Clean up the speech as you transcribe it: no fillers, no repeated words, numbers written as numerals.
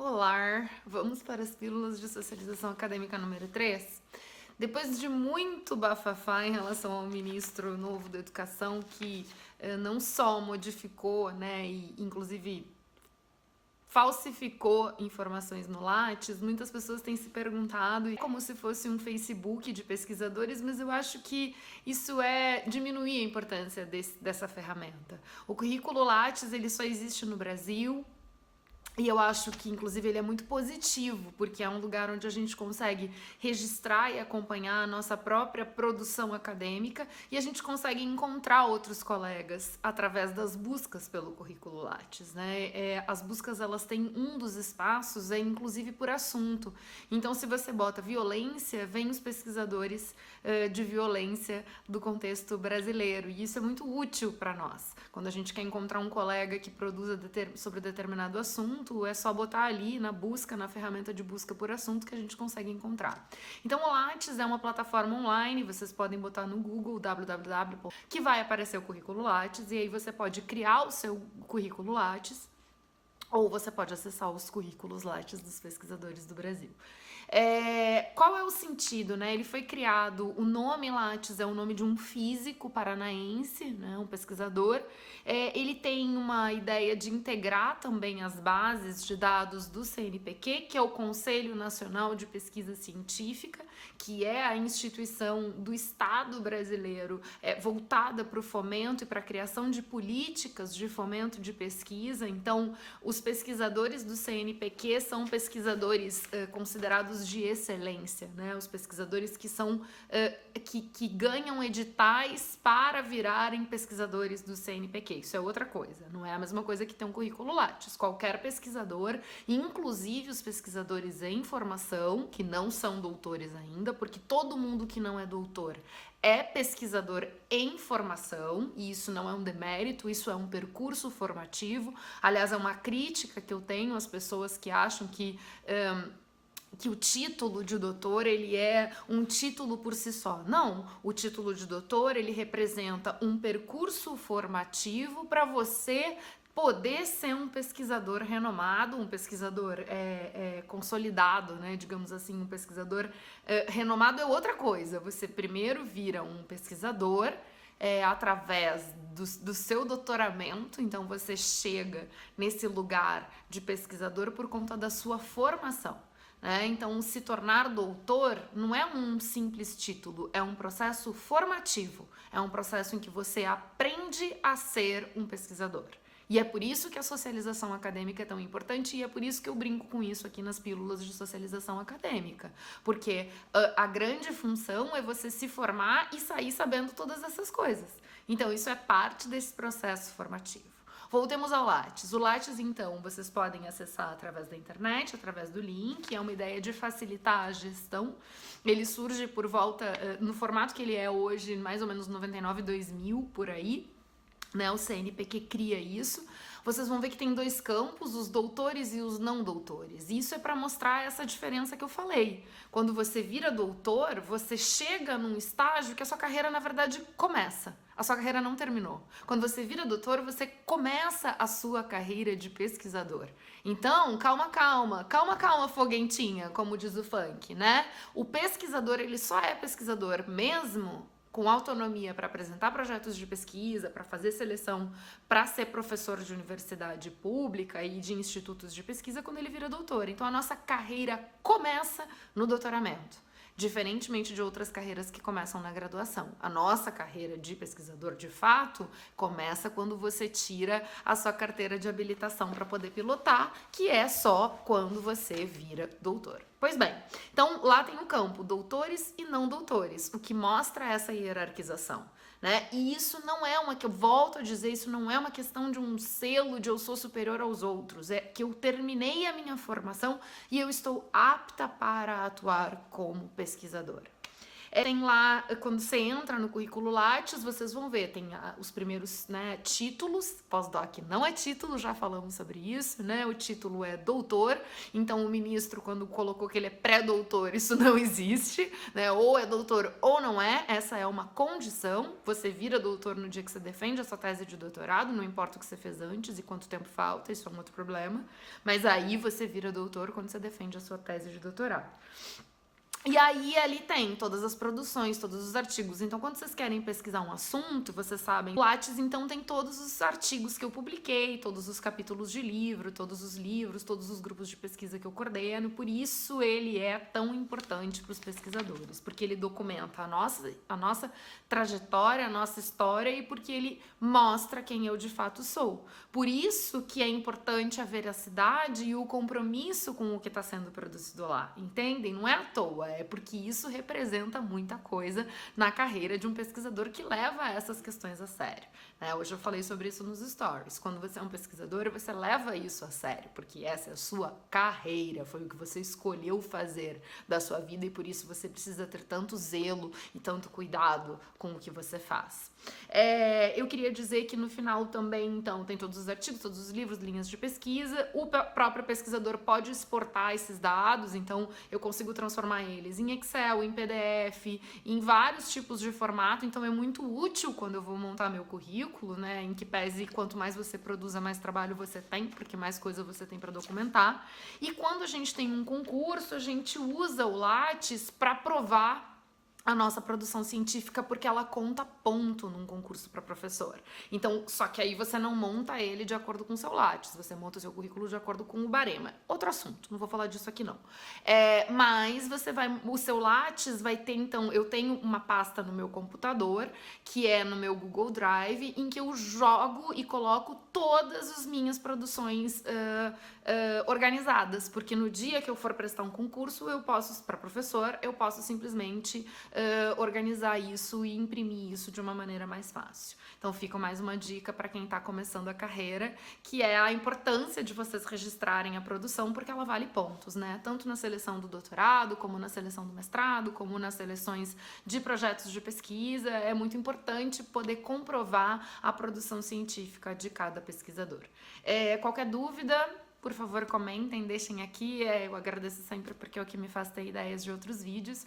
Olá, vamos para as pílulas de socialização acadêmica número 3. Depois de muito bafafá em relação ao ministro novo da Educação, que não só modificou, né, e inclusive falsificou informações no Lattes, muitas pessoas têm se perguntado como se fosse um Facebook de pesquisadores, mas eu acho que isso é diminuir a importância dessa ferramenta. O currículo Lattes, ele só existe no Brasil. E eu acho que, inclusive, ele é muito positivo, porque é um lugar onde a gente consegue registrar e acompanhar a nossa própria produção acadêmica e a gente consegue encontrar outros colegas através das buscas pelo currículo Lattes, né? As buscas, elas têm um dos espaços, inclusive por assunto. Então, se você bota violência, vem os pesquisadores de violência do contexto brasileiro. E isso é muito útil para nós. Quando a gente quer encontrar um colega que produza sobre determinado assunto, é só botar ali na busca, na ferramenta de busca por assunto que a gente consegue encontrar. Então o Lattes é uma plataforma online, vocês podem botar no Google www, que vai aparecer o currículo Lattes, e aí você pode criar o seu currículo Lattes, ou você pode acessar os currículos Lattes dos pesquisadores do Brasil. Qual é o sentido, né? Ele foi criado, o nome Lattes é o nome de um físico paranaense, né? Um pesquisador. Ele tem uma ideia de integrar também as bases de dados do CNPq, que é o Conselho Nacional de Pesquisa Científica, que é a instituição do Estado brasileiro voltada para o fomento e para a criação de políticas de fomento de pesquisa. Então, os pesquisadores do CNPq são pesquisadores considerados de excelência, né? Os pesquisadores que são que ganham editais para virarem pesquisadores do CNPq. Isso é outra coisa, não é a mesma coisa que ter um currículo Lattes. Qualquer pesquisador, inclusive os pesquisadores em formação, que não são doutores ainda, porque todo mundo que não é doutor é pesquisador em formação, e isso não é um demérito, isso é um percurso formativo. Aliás, é uma crítica que eu tenho às pessoas que acham que o título de doutor, ele é um título por si só. Não, o título de doutor, ele representa um percurso formativo para você poder ser um pesquisador renomado, um pesquisador consolidado, né, digamos assim, um pesquisador renomado é outra coisa. Você primeiro vira um pesquisador através do seu doutoramento, então você chega nesse lugar de pesquisador por conta da sua formação. Então, se tornar doutor não é um simples título, é um processo formativo, é um processo em que você aprende a ser um pesquisador. E é por isso que a socialização acadêmica é tão importante e é por isso que eu brinco com isso aqui nas pílulas de socialização acadêmica. Porque a grande função é você se formar e sair sabendo todas essas coisas. Então, isso é parte desse processo formativo. Voltemos ao Lattes. O Lattes, então, vocês podem acessar através da internet, através do link. É uma ideia de facilitar a gestão. Ele surge por volta, no formato que ele é hoje, mais ou menos 99, 2000, por aí. Né, o CNPq cria isso. Vocês vão ver que tem dois campos, os doutores e os não doutores. Isso é para mostrar essa diferença que eu falei. Quando você vira doutor, você chega num estágio que a sua carreira, na verdade, começa. A sua carreira não terminou. Quando você vira doutor, você começa a sua carreira de pesquisador. Então, calma, foguentinha, como diz o funk, né? O pesquisador, ele só é pesquisador mesmo com autonomia para apresentar projetos de pesquisa, para fazer seleção, para ser professor de universidade pública e de institutos de pesquisa quando ele vira doutor. Então a nossa carreira começa no doutoramento, diferentemente de outras carreiras que começam na graduação. A nossa carreira de pesquisador, de fato, começa quando você tira a sua carteira de habilitação para poder pilotar, que é só quando você vira doutor. Pois bem, então lá tem o campo doutores e não doutores, o que mostra essa hierarquização. Né? E isso não é uma, que eu volto a dizer, isso não é uma questão de um selo de eu sou superior aos outros, é que eu terminei a minha formação e eu estou apta para atuar como pesquisadora. Tem lá, quando você entra no currículo Lattes, vocês vão ver, tem os primeiros, né, títulos. Pós-doc não é título, já falamos sobre isso, né? O título é doutor, então o ministro, quando colocou que ele é pré-doutor, isso não existe, né? Ou é doutor ou não é, essa é uma condição. Você vira doutor no dia que você defende a sua tese de doutorado, não importa o que você fez antes e quanto tempo falta, isso é um outro problema, mas aí você vira doutor quando você defende a sua tese de doutorado. E aí ali tem todas as produções, todos os artigos. Então, quando vocês querem pesquisar um assunto, vocês sabem, o Lattes, então, tem todos os artigos que eu publiquei, todos os capítulos de livro, todos os livros, todos os grupos de pesquisa que eu coordeno. Por isso ele é tão importante para os pesquisadores, porque ele documenta a nossa trajetória, a nossa história e porque ele mostra quem eu de fato sou. Por isso que é importante a veracidade e o compromisso com o que está sendo produzido lá, entendem? Não é à toa. É porque isso representa muita coisa na carreira de um pesquisador que leva essas questões a sério, né? Hoje eu falei sobre isso nos stories. Quando você é um pesquisador, você leva isso a sério, porque essa é a sua carreira, foi o que você escolheu fazer da sua vida e por isso você precisa ter tanto zelo e tanto cuidado com o que você faz. Eu queria dizer que no final também, então, tem todos os artigos, todos os livros, linhas de pesquisa. O próprio pesquisador pode exportar esses dados, então eu consigo transformar eles em Excel, em PDF, em vários tipos de formato. Então é muito útil quando eu vou montar meu currículo, né? Em que pese quanto mais você produza, mais trabalho você tem, porque mais coisa você tem para documentar. E quando a gente tem um concurso, a gente usa o Lattes para provar a nossa produção científica, porque ela conta ponto num concurso para professor. Então, só que aí você não monta ele de acordo com o seu Lattes, você monta o seu currículo de acordo com o barema. Outro assunto, não vou falar disso aqui não. Mas o seu Lattes vai ter, então, eu tenho uma pasta no meu computador, que é no meu Google Drive, em que eu jogo e coloco todas as minhas produções organizadas, porque no dia que eu for prestar um concurso, eu posso, para professor, eu posso simplesmente organizar isso e imprimir isso de uma maneira mais fácil. Então fica mais uma dica para quem está começando a carreira, que é a importância de vocês registrarem a produção, porque ela vale pontos, né? Tanto na seleção do doutorado, como na seleção do mestrado, como nas seleções de projetos de pesquisa. É muito importante poder comprovar a produção científica de cada pesquisador. Qualquer dúvida, por favor, comentem, deixem aqui. Eu agradeço sempre porque é o que me faz ter ideias de outros vídeos.